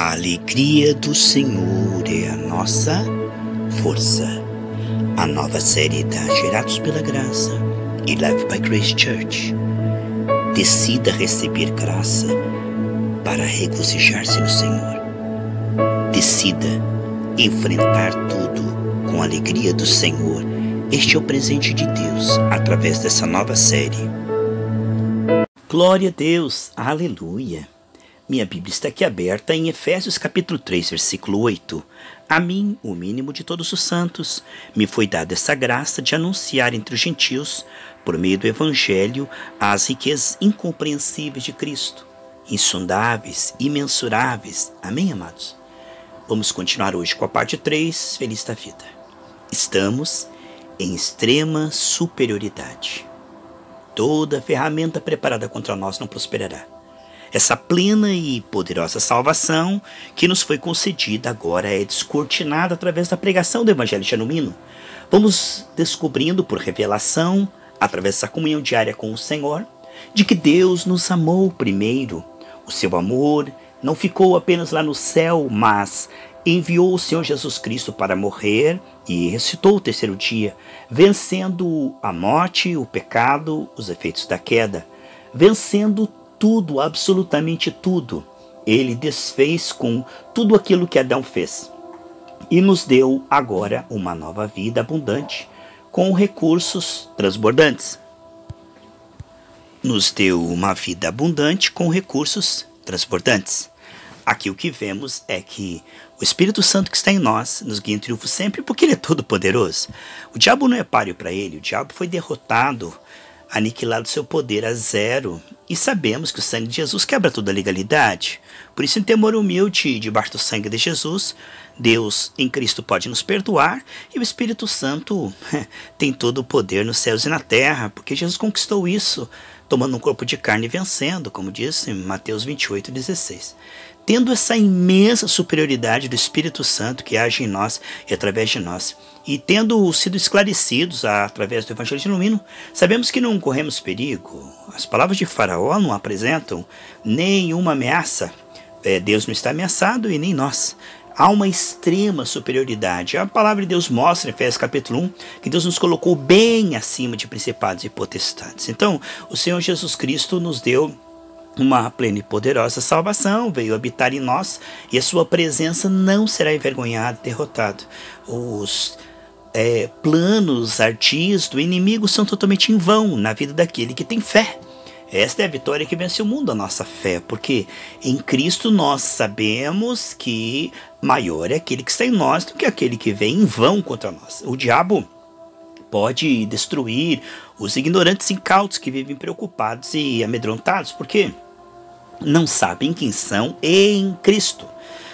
A alegria do Senhor é a nossa força. A nova série da Gerados pela Graça e Life by Grace Church. Decida receber graça para regozijar-se no Senhor. Decida enfrentar tudo com a alegria do Senhor. Este é o presente de Deus através dessa nova série. Glória a Deus, aleluia. Minha Bíblia está aqui aberta em Efésios capítulo 3, versículo 8. A mim, o mínimo de todos os santos, me foi dada essa graça de anunciar entre os gentios, por meio do Evangelho, as riquezas incompreensíveis de Cristo, insondáveis, imensuráveis. Amém, amados? Vamos continuar hoje com a parte 3, Feliz da Vida. Estamos em extrema superioridade. Toda ferramenta preparada contra nós não prosperará. Essa plena e poderosa salvação que nos foi concedida agora é descortinada através da pregação do Evangelho genuíno. Vamos descobrindo por revelação, através dessa comunhão diária com o Senhor, de que Deus nos amou primeiro. O seu amor não ficou apenas lá no céu, mas enviou o Senhor Jesus Cristo para morrer e ressuscitou o terceiro dia, vencendo a morte, o pecado, os efeitos da queda, vencendo tudo, absolutamente tudo. Ele desfez com tudo aquilo que Adão fez e nos deu agora uma nova vida abundante com recursos transbordantes. Nos deu uma vida abundante com recursos transbordantes. Aqui o que vemos é que o Espírito Santo que está em nós nos guia em triunfo sempre porque Ele é todo poderoso. O diabo não é páreo para Ele, o diabo foi derrotado, aniquilado seu poder a zero, e sabemos que o sangue de Jesus quebra toda a legalidade. Por isso, em temor humilde, debaixo do sangue de Jesus, Deus em Cristo pode nos perdoar, e o Espírito Santo tem todo o poder nos céus e na terra, porque Jesus conquistou isso, tomando um corpo de carne e vencendo, como diz em Mateus 28:16. Tendo essa imensa superioridade do Espírito Santo que age em nós e através de nós, e tendo sido esclarecidos através do Evangelho genuíno, sabemos que não corremos perigo. As palavras de Faraó não apresentam nenhuma ameaça. Deus não está ameaçado e nem nós. Há uma extrema superioridade. A palavra de Deus mostra em Efésios capítulo 1 que Deus nos colocou bem acima de principados e potestades. Então, o Senhor Jesus Cristo nos deu uma plena e poderosa salvação, veio habitar em nós e a sua presença não será envergonhada, derrotado. Os planos, ardis do inimigo são totalmente em vão na vida daquele que tem fé. Esta é a vitória que vence o mundo, a nossa fé, porque em Cristo nós sabemos que maior é aquele que está em nós do que aquele que vem em vão contra nós. O diabo pode destruir os ignorantes incautos que vivem preocupados e amedrontados, porque não sabem quem são em Cristo.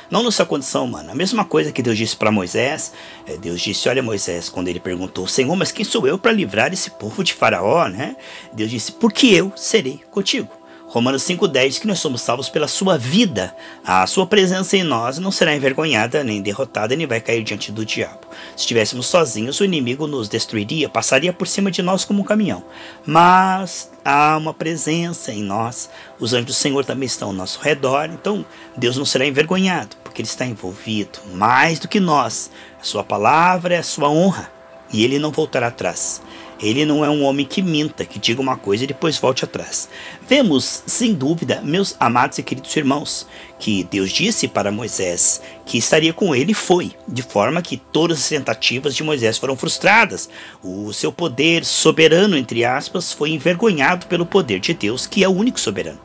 Não nossa condição humana. A mesma coisa que Deus disse para Moisés. Deus disse, olha Moisés, quando ele perguntou, Senhor, mas quem sou eu para livrar esse povo de Faraó, né? Deus disse, porque eu serei contigo. Romanos 5,10 diz que nós somos salvos pela sua vida. A sua presença em nós não será envergonhada, nem derrotada, nem vai cair diante do diabo. Se estivéssemos sozinhos, o inimigo nos destruiria, passaria por cima de nós como um caminhão. Mas há uma presença em nós. Os anjos do Senhor também estão ao nosso redor. Então, Deus não será envergonhado, porque Ele está envolvido mais do que nós. A sua palavra é a sua honra, e Ele não voltará atrás. Ele não é um homem que minta, que diga uma coisa e depois volte atrás. Vemos, sem dúvida, meus amados e queridos irmãos, que Deus disse para Moisés que estaria com ele e foi, de forma que todas as tentativas de Moisés foram frustradas. O seu poder soberano, entre aspas, foi envergonhado pelo poder de Deus, que é o único soberano.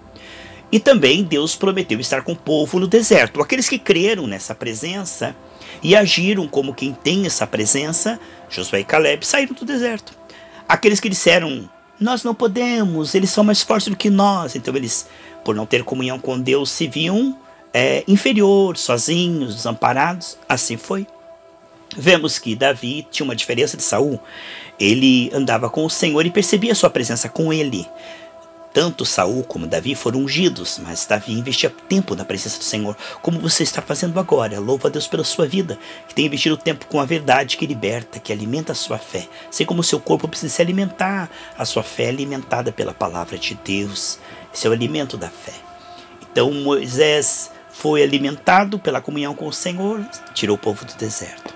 E também Deus prometeu estar com o povo no deserto. Aqueles que creram nessa presença e agiram como quem tem essa presença, Josué e Caleb, saíram do deserto. Aqueles que disseram, nós não podemos, eles são mais fortes do que nós. Então eles, por não ter comunhão com Deus, se viam inferiores, sozinhos, desamparados. Assim foi. Vemos que Davi tinha uma diferença de Saul. Ele andava com o Senhor e percebia a sua presença com ele. Tanto Saul como Davi foram ungidos, mas Davi investia tempo na presença do Senhor, como você está fazendo agora. Louva a Deus pela sua vida, que tem investido tempo com a verdade que liberta, que alimenta a sua fé. Assim como o seu corpo precisa se alimentar, a sua fé é alimentada pela palavra de Deus. Esse é o alimento da fé. Então Moisés foi alimentado pela comunhão com o Senhor, tirou o povo do deserto.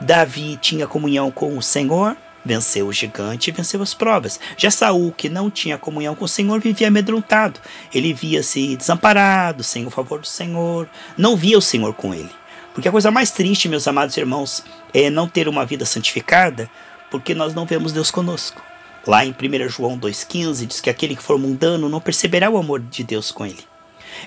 Davi tinha comunhão com o Senhor, venceu o gigante e venceu as provas. Já Saul, que não tinha comunhão com o Senhor, vivia amedrontado. Ele via-se desamparado, sem o favor do Senhor, não via o Senhor com ele. Porque a coisa mais triste, meus amados irmãos, é não ter uma vida santificada, porque nós não vemos Deus conosco. Lá em 1 João 2,15 diz que aquele que for mundano não perceberá o amor de Deus com ele.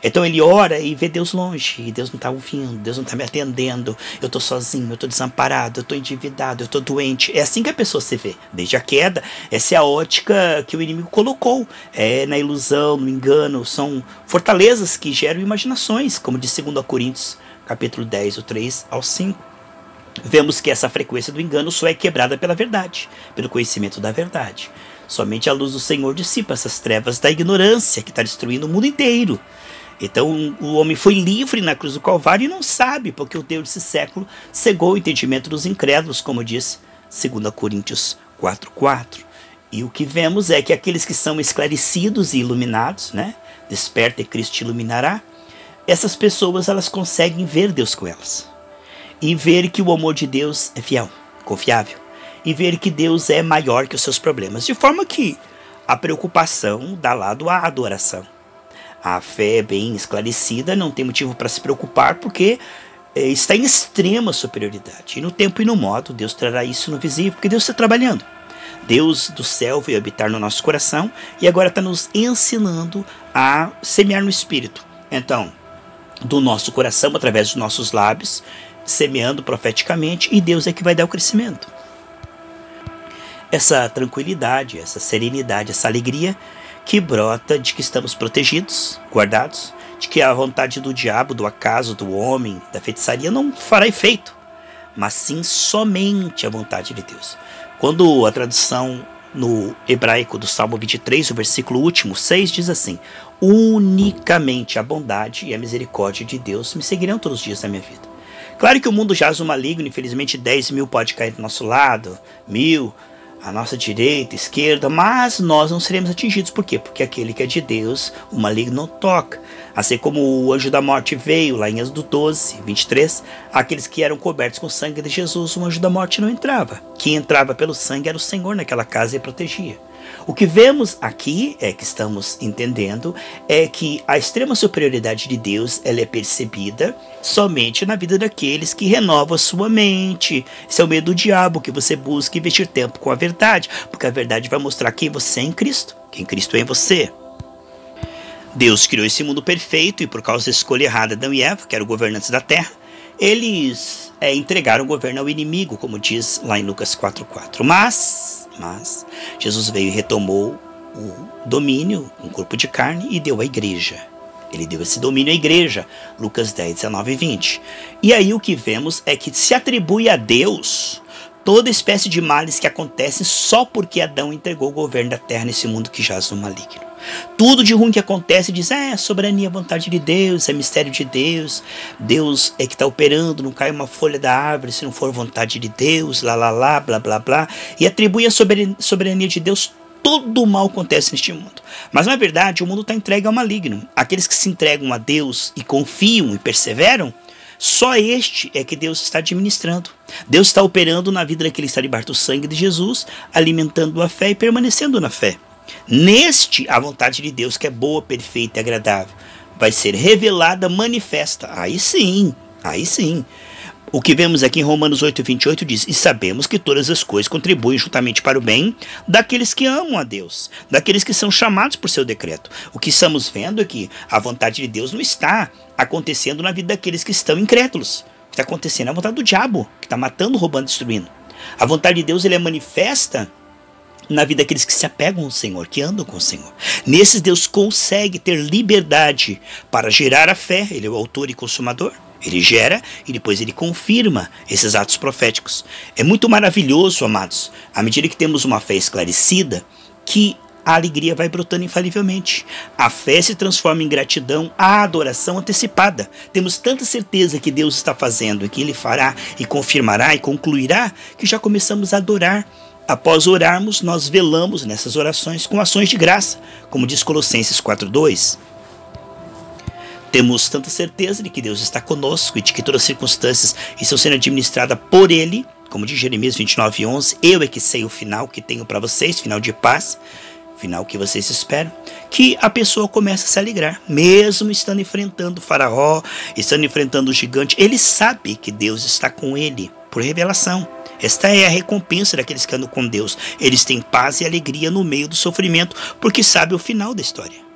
Então ele ora e vê Deus longe, e Deus não está ouvindo, Deus não está me atendendo, eu estou sozinho, eu estou desamparado, eu estou endividado, eu estou doente. É assim que a pessoa se vê, desde a queda. Essa é a ótica que o inimigo colocou, na ilusão, no engano. São fortalezas que geram imaginações, como diz 2 Coríntios, capítulo 10, do 3 ao 5. Vemos que essa frequência do engano só é quebrada pela verdade, pelo conhecimento da verdade. Somente a luz do Senhor dissipa essas trevas da ignorância que está destruindo o mundo inteiro. Então o homem foi livre na cruz do Calvário e não sabe, porque o Deus desse século cegou o entendimento dos incrédulos, como diz 2 Coríntios 4,4. E o que vemos é que aqueles que são esclarecidos e iluminados, desperta e Cristo te iluminará, essas pessoas elas conseguem ver Deus com elas. E ver que o amor de Deus é fiel, confiável. E ver que Deus é maior que os seus problemas. De forma que a preocupação dá lado à adoração. A fé bem esclarecida não tem motivo para se preocupar, porque está em extrema superioridade. E no tempo e no modo, Deus trará isso no visível, porque Deus está trabalhando. Deus do céu veio habitar no nosso coração e agora está nos ensinando a semear no Espírito. Então, do nosso coração, através dos nossos lábios, semeando profeticamente, e Deus é que vai dar o crescimento. Essa tranquilidade, essa serenidade, essa alegria que brota de que estamos protegidos, guardados, de que a vontade do diabo, do acaso, do homem, da feitiçaria não fará efeito, mas sim somente a vontade de Deus. Quando a tradução no hebraico do Salmo 23, o versículo último, 6, diz assim: unicamente a bondade e a misericórdia de Deus me seguirão todos os dias da minha vida. Claro que o mundo jaz no maligno, infelizmente 10 mil pode cair do nosso lado, 1000 à nossa direita, esquerda, mas nós não seremos atingidos. Por quê? Porque aquele que é de Deus, o maligno não toca. Assim como o anjo da morte veio, lá em Êxodo 12, 23, aqueles que eram cobertos com o sangue de Jesus, o anjo da morte não entrava. Quem entrava pelo sangue era o Senhor naquela casa e protegia. O que vemos aqui, que estamos entendendo, é que a extrema superioridade de Deus ela é percebida somente na vida daqueles que renovam a sua mente. Esse é o medo do diabo, que você busca investir tempo com a verdade, porque a verdade vai mostrar quem você é em Cristo, quem Cristo é em você. Deus criou esse mundo perfeito e por causa da escolha errada de Adão e Eva, que eram governantes da terra, eles entregaram o governo ao inimigo, como diz lá em Lucas 4,4. Mas Jesus veio e retomou o domínio, um corpo de carne, e deu à igreja. Ele deu esse domínio à igreja, Lucas 10, 19 e 20. E aí o que vemos é que se atribui a Deus toda espécie de males que acontecem só porque Adão entregou o governo da terra nesse mundo que jaz no maligno. Tudo de ruim que acontece diz, soberania, vontade de Deus, é mistério de Deus, Deus é que está operando, não cai uma folha da árvore se não for vontade de Deus, blá blá blá, e atribui a soberania de Deus. Todo o mal acontece neste mundo. Mas na verdade o mundo está entregue ao maligno. Aqueles que se entregam a Deus e confiam e perseveram, só este é que Deus está administrando. Deus está operando na vida daquele que está debaixo do sangue de Jesus, alimentando a fé e permanecendo na fé. Neste, a vontade de Deus, que é boa, perfeita e agradável, vai ser revelada, manifesta. Aí sim. O que vemos aqui em Romanos 8, 28 diz: e sabemos que todas as coisas contribuem juntamente para o bem daqueles que amam a Deus, daqueles que são chamados por seu decreto. O que estamos vendo é que a vontade de Deus não está acontecendo na vida daqueles que estão incrédulos. O que está acontecendo é a vontade do diabo, que está matando, roubando, destruindo. A vontade de Deus ele é manifesta na vida daqueles que se apegam ao Senhor, que andam com o Senhor. Nesses Deus consegue ter liberdade para gerar a fé. Ele é o autor e consumador. Ele gera e depois ele confirma esses atos proféticos. É muito maravilhoso, amados, à medida que temos uma fé esclarecida, que a alegria vai brotando infalivelmente. A fé se transforma em gratidão, a adoração antecipada. Temos tanta certeza que Deus está fazendo e que Ele fará e confirmará e concluirá, que já começamos a adorar. Após orarmos, nós velamos nessas orações com ações de graça, como diz Colossenses 4,2. Temos tanta certeza de que Deus está conosco e de que todas as circunstâncias estão sendo administradas por Ele, como diz Jeremias 29:11, eu é que sei o final que tenho para vocês, final de paz, final que vocês esperam, que a pessoa começa a se alegrar, mesmo estando enfrentando o faraó, estando enfrentando o gigante, ele sabe que Deus está com ele, por revelação. Esta é a recompensa daqueles que andam com Deus. Eles têm paz e alegria no meio do sofrimento, porque sabem o final da história.